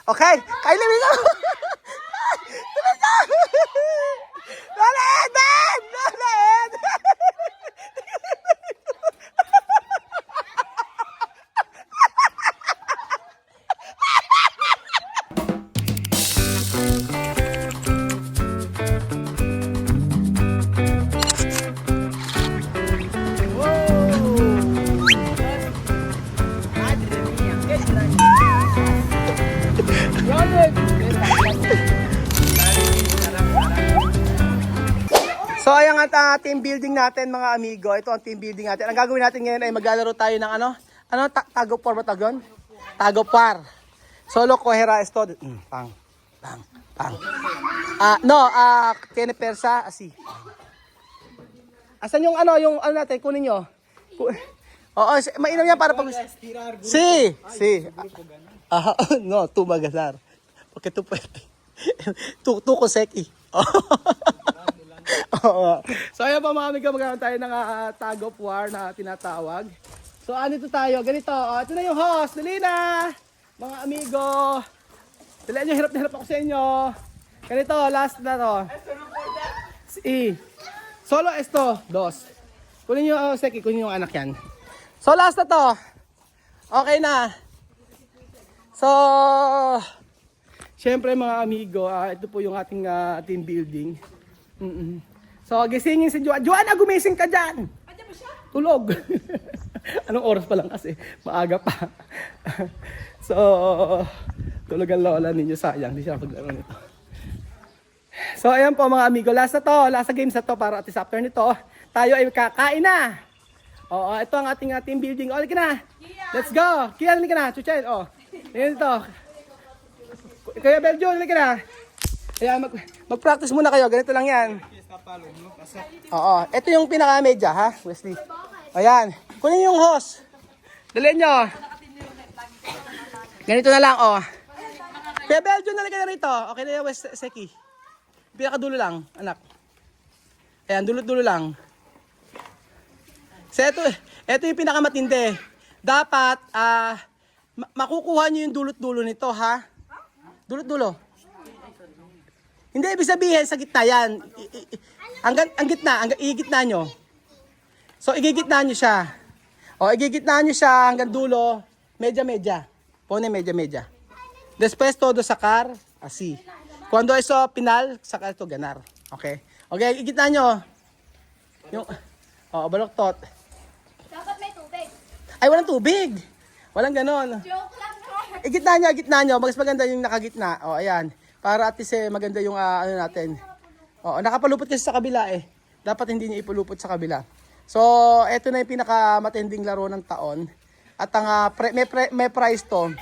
Okay, kain na dito. Lalit, Ben! Lalit! So ayan nga team building natin mga amigo. Ito ang team building natin. Ang gagawin natin ngayon ay maglalaro tayo ng ano? Ano? Tag of war ba tawag yun? Tag of war. Solo kohera esto. Pang. Pang. Pang. Tiene persa. Asi. Asan yung ano? Yung ano natin? Kunin nyo. Oo, mainam yan para pag... Si. No, tu magalar. Porque tu pwede. Tu koseki. So ayan pa mga amigo, magkakaroon tayo ng tag of war na tinatawag. So anito tayo, ganito. Ito na yung host, dali na! Mga amigo. Dali nyo, hirap na hirap ako sa inyo. Ganito, last na to. Solo esto, dos. Kunin nyo, Seki, kunin yung anak yan. So last na to. Okay na. So, syempre mga amigo, ito po yung ating team building. So, gisingin si Joanna. Joanna, gumising ka dyan! Tulog. Anong oras pa lang kasi? Maaga pa. So, tulog ang lola ninyo. Sayang, hindi siya paglaro nito. So, ayan po mga amigo. Last na to. Last na games na to para at least after nito, tayo ay kakain na. Oo, ito ang ating team building. O, halika na. Let's go. Kian, halika na. Chuchen, o. Ayan ito. Kaya Beljo, halika na. Ayan, mag-practice muna kayo. Ganito lang yan. Oo. Ito yung pinaka-media, ha, Wesley? Ayan. Kunin yung hose. Dalhin nyo. Ganito na lang, oh. Kaya Beljo, nalagay na rito. Okay na yung Seki. Pinaka-dulo lang, anak. Ayan, dulo-dulo lang. So, ito yung pinaka-matindi. Dapat, makukuha nyo yung dulot-dulo nito, ha? Dulot-dulo. Hindi, ibig sabihin, sa gitna yan. Ang gitna, igitna nyo. So, igigitna nyo siya. O, igigitna nyo siya hanggang dulo, medya-medya. Pone medya-medya. Después todo sacar, así. Cuando eso pinal, sacar ito ganar. Okay? Okay, igitna nyo. Yung, baloktot. Dapat may tubig. Ay, walang tubig. Walang ganon. Joke lang naman. Igitna nyo. Mas maganda yung nakagitna. O, ayan. Para at least maganda yung ano natin. O, nakapalupot kasi sa kabila eh. Dapat hindi niya ipulupot sa kabila. So, eto na yung pinakamatinding laro ng taon. At ang may prize to.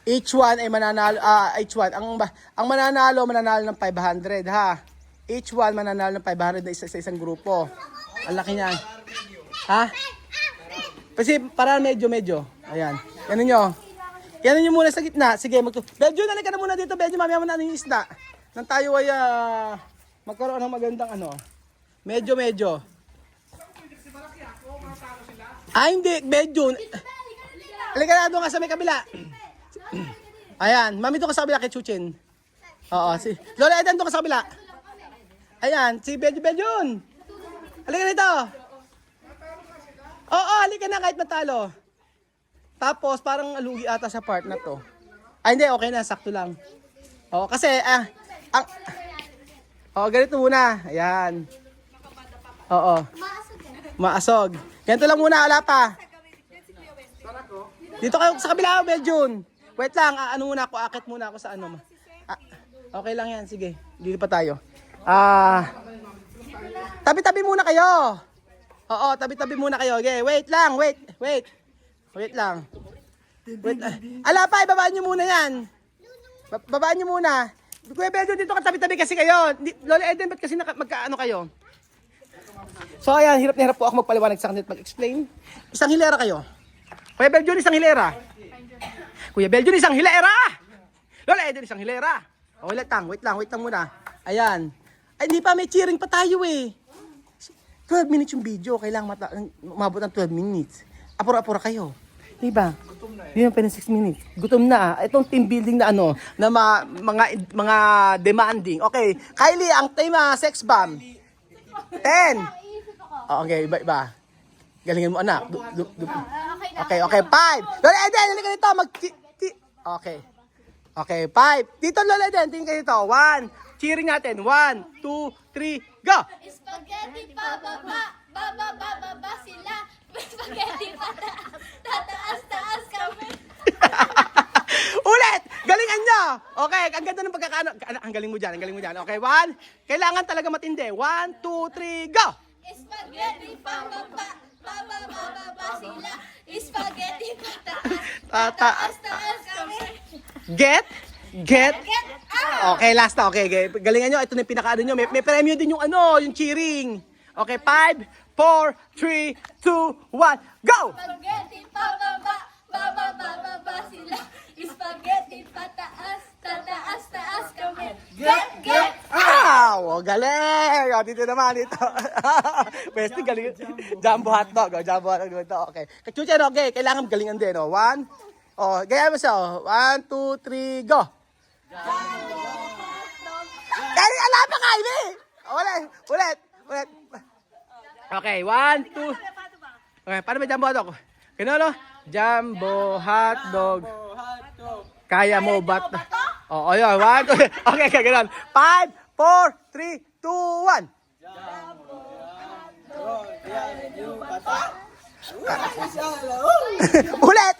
Each one ay mananalo, ang mananalo ng 500 ha. Each one mananalo ng 500 na isa sa isang grupo. Ang laki niyan. Ha? Kasi para medyo. Ayan. Yan nyo. Yan nyo muna sa gitna. Sige, Beljo, nalika na muna dito. Beljo, mamaya mo na yung isda. Nang tayo ay magkaroon ng magandang ano. Medyo. Hindi. Beljo. Halika na doon ka sa may kabila. Ayan. Mami doon ka sa kabila kay Chuchin. Oo. Si Lola Eden doon ka sa kabila. Ayan. Si Beljo. Halika dito. Oo, halika na kahit matalo. Tapos, parang alugi ata sa part na to. Hindi, okay na, sakto lang. Oo, kasi, ganito muna. Ayan. Oo. Maasog. Ganito lang muna, wala pa. Dito kayo sa kabila, Belgium. Wait lang, muna ako, akit muna ako sa ano. Okay lang yan, sige. Dito pa tayo. Tabi-tabi muna kayo. Oo, tabi-tabi muna kayo. Okay, wait lang, wait lang. Ala pa, ibabaan nyo muna yan. Babaan nyo muna. Kuya Beljo, dito ka tabi-tabi kasi kayo. Lola Eden, ba't kasi magkaano kayo? So ayan, hirap na hirap po ako magpaliwanag sa kanila, mag-explain. Isang hilera kayo. Kuya Beljo, isang hilera. Kuya Beljo, isang hilera. Lola Eden, isang hilera. O, wait lang muna. Ayan. Ay, hindi pa, may cheering pa tayo eh. 12 minutes yung video, kailangan umabot ng 12 minutes. Apura-apura kayo. Diba? Hindi pa na 6 minutes. Gutom na. Itong team building na ano, na mga demanding. Okay, Kylie, ang time sex bomb. 10. Okay, iba. Galingin mo, anak. Okay na. Okay, 5. Lola Eden, halika dito. Okay. Okay, 5. Dito, Lola Eden, tingin kayo dito. 1. Cheering natin. 1, 2, 3, go! Spaghetti bababa sila. Spaghetti tataas kami. Ulit! Galingan nyo! Okay, ang ganda ng pagkakaano. Ang galing mo dyan. Okay, 1. Kailangan talaga matindi. 1, 2, 3, go! Spaghetti bababa sila. Spaghetti Tataas. taas kami. Get? Get out! Okay, last na. Okay. Galingan nyo. Ito na yung pinakaano nyo. May premyo din yung yung cheering. Okay, 5, 4, 3, 2, 1, go! Spaghetti bababa sila. Spaghetti tataas kami. Get Ow! Galing! O, dito naman, dito. Best galing. Jumbo hotdog. O, jumbo hotdog. Ito, okay. Kachuchen, okay. Kailangan galingan din. O, 1. O, gaya mo siya. O, 1, 2, 3, go! Kaya, alam pa kayo, eh! Ulit. Okay, 1, 2. Okay, paano may jumbo hotdog? Kano? Jumbo hotdog. Kaya mo ba? Oo, yun. 1, 2. Okay, ganun. 5, 4, 3, 2, 1.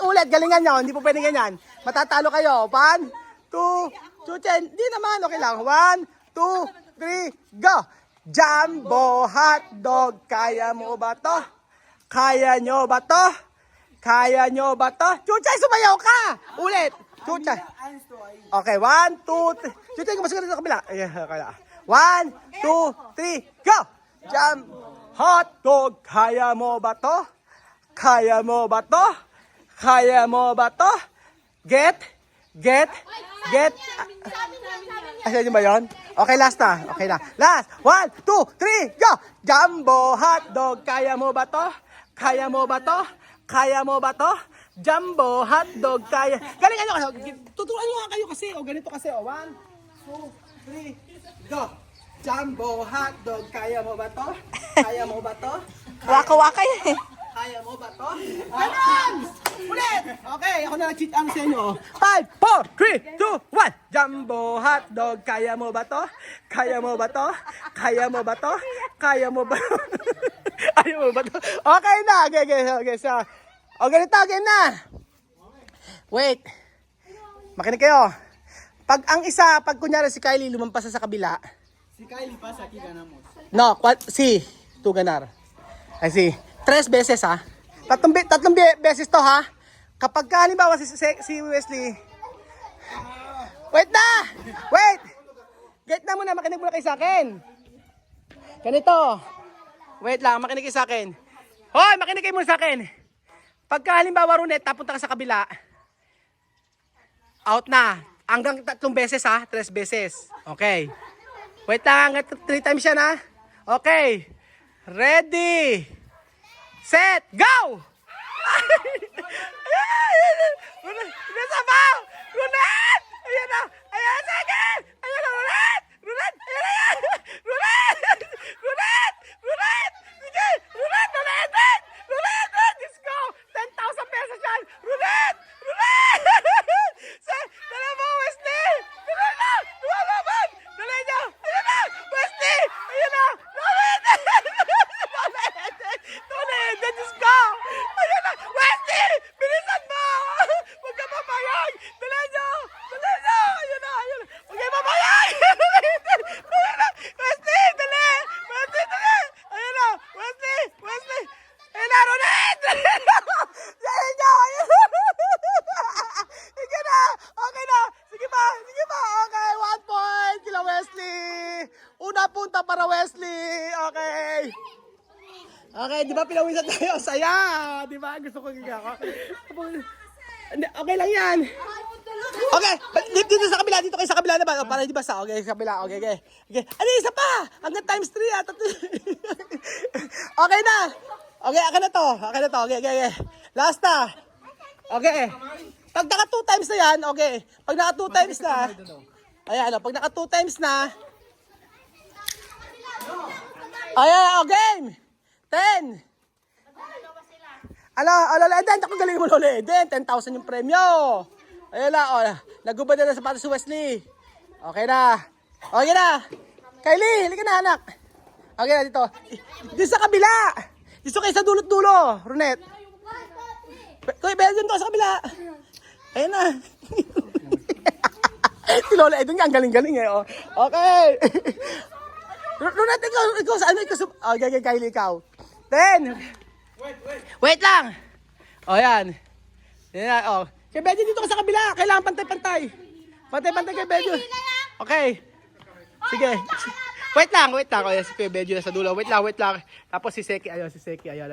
Ulit. Galingan nyo. Hindi po pwede ganyan. Matatalo kayo. 1, 2, Chuchen. Di naman. Okay lang. 1, 2, 3, go. Jumbo hotdog. Kaya mo ba to? Kaya nyo ba to? Chuchen, sumayaw ka! Ulit. Chuchen. Okay, 1, 2, 3. Chuchen, kumasok ka dito sa kabila. Ayan, kaya. 1, 2, 3, go! Jump! Hotdog! Kaya mo ba to? Get? Asan yun ba yun? Okay, last na. Okay na. Last. 1, 2, 3, go! Jumbo hotdog! Kaya mo ba to? Jumbo hotdog, kaya. Galingan nyo kasi. Tuturuan nyo nga kayo kasi. O, ganito kasi. O, 1, 2, 3, go. Jumbo hotdog, kaya mo ba to? Waka-waka yan eh. Kaya mo ba to? Ganon! Ulit! Okay, ako na nag-cheat ang sa inyo. 5, 4, 3, 2, 1. Jumbo hotdog, kaya mo ba to? Ayaw mo ba to? Okay na. Okay. So, ganito, game na. Wait. Makinig kayo. Pag kunyari si Kylie lumampas sa kabila. Si Kylie pa sa Kiganamos. No, si Tuganar. Ay si 3 beses ha. Tatlong beses to ha. Kapag halimbawa si Wesley. Wait. Get na muna, makinig muna kayo sa akin. Ganito. Wait lang, makinig kayo sa akin. Hoy, makinig kayo muna sa akin. Pagka halimbawa Runet, tapunta ka sa kabila. Out na. Hanggang 3 beses ha, 3 beses. Okay. Wait lang, 3 times yan ha. Okay. Ready. Set. Go! Nasa ba? Runet! Ayan na! Sige! Ayan na, Runet! Ayan na! Runet! Sige! Runet! Let's go! 10,000 pesos yan! Runet! Dala mo, Wesley! Lumalaban! Dala nyo! Ayan na! Wesley! Ayan na! Runet! Let's go! Ayan na! Wesley! Bilisan mo! Huwag ka papayag! Dala nyo! Ayan na! Huwag kayo papayag! Ayan na! Wesley! Dali! Ayan na! Wesley! Ayan na, Runet! Dali nyo! Sige na! Okay na! Sige pa! Okay, 1 point kila Wesley! Una punta para Wesley! Okay! Okay, di ba pinawisan tayo? Saya! Di ba? Gusto ko gagawin. Okay lang yan. Okay, dito sa kabila. Dito kayo sa kabila na ba? Para di ba sa? Okay, sa kabila. Okay. Ano, isa pa! Hanggang times 3 at Okay na! Okay, akin na to. Okay. Last na. Okay. Pag naka 2 times na yan, okay. Pag naka 2 times na, ayan, pag naka 2 times na, ayan, o game. 10. Eden, ako galing mo lolo, Eden. 10,000 yung premyo. Ayan na, nagubad na sa sapatos si Wesley. Okay na. Okay na. Kylie, halika na, anak. Okay na, dito. Dito sa kabila. Dito kayo sa dulot-dulo, Ronet. Kuya, Belgian to sa kabila. Ayan na. Si Lola Eden nga, ang galing-galing eh. Oh. Okay. Ronet, ikaw sa ano? Okay, Kylie, ikaw. 10. Wait lang. O, yan. Yan, o. Kaya Belgian dito ka sa kabila. Kailangan pantay-pantay. Pantay-pantay kay Belgian. Okay. Sige. Wait lang. O, yan, si Kuya Belgian sa dulo. Wait lang. Tapos si Seki. Ayun, si Seki. Ayun.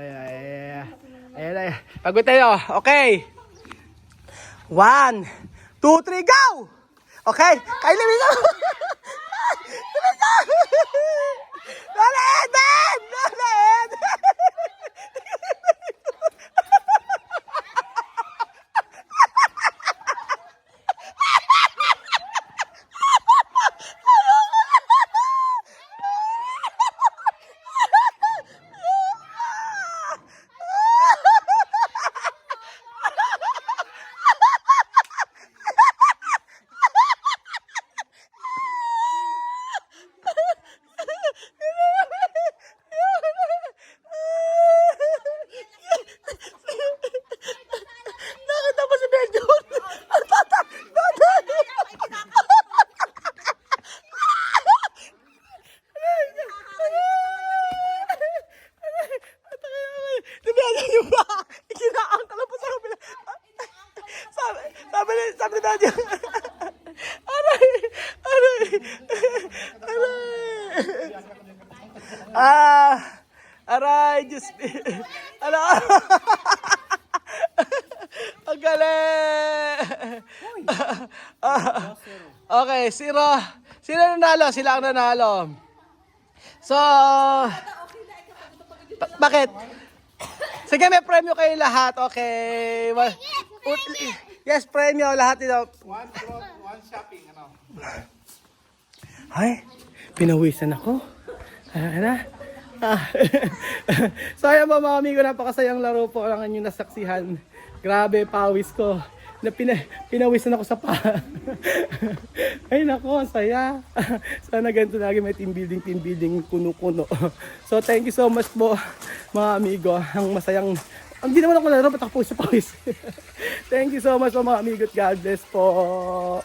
Ayun. Pagod tayo. Okay. 1, 2, 3, go! Okay. Kylie, we go! Lola Eden! Lola Eden! Nakita mo si Belgian? Ang tatak! Si Belgian yung ba? Ikinaang talapos sa kabila. Sabi ni Belgian. Aray! Aray, Diyos. Ang galing! Okay, sino nanalo? Sila ang nanalo. So, bakit? Sige, may premyo kayo lahat. Okay. Yes, premyo lahat ito. One shopping, ano? Ay, pinawisan ako. Ano? So ayan mga amigo, napakasayang laro po ang inyong nasaksihan. Grabe, pawis ko. Pinawisan ako sa Ay nako, saya. Sana ganito lagi may team building, kuno-kuno. So thank you so much po mga amigo. Ang masayang, hindi naman ako laro, ba't ako pawis? Thank you so much po mga amigo. God bless po.